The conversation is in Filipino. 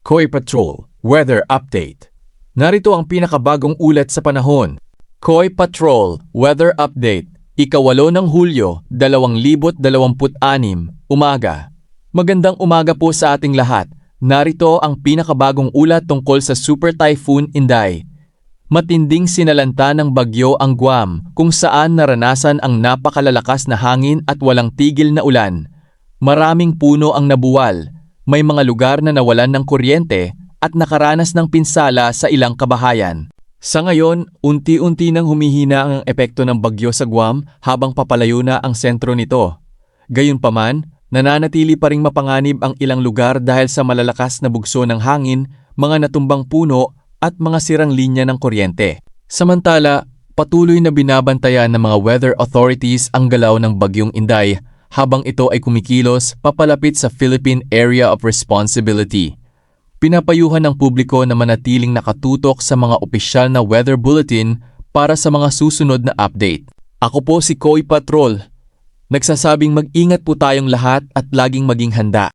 Koi Patrol Weather Update. Narito ang pinakabagong ulat sa panahon. Koi Patrol Weather Update. Ika-8 ng Hulyo, 2026, umaga. Magandang umaga po sa ating lahat. Narito ang pinakabagong ulat tungkol sa Super Typhoon Inday. Matinding sinalanta ng bagyo ang Guam, kung saan naranasan ang napakalalakas na hangin at walang tigil na ulan. Maraming puno ang nabuwal. May mga lugar na nawalan ng kuryente at nakaranas ng pinsala sa ilang kabahayan. Sa ngayon, unti-unti nang humihina ang epekto ng bagyo sa Guam habang papalayo na ang sentro nito. Gayunpaman, nananatili pa ring mapanganib ang ilang lugar dahil sa malalakas na bugso ng hangin, mga natumbang puno at mga sirang linya ng kuryente. Samantala, patuloy na binabantayan ng mga weather authorities ang galaw ng bagyong Inday habang ito ay kumikilos papalapit sa Philippine Area of Responsibility. Pinapayuhan ng publiko na manatiling nakatutok sa mga opisyal na weather bulletin para sa mga susunod na update. Ako po si Koi Patrol. Nagsasabing mag-ingat po tayong lahat at laging maging handa.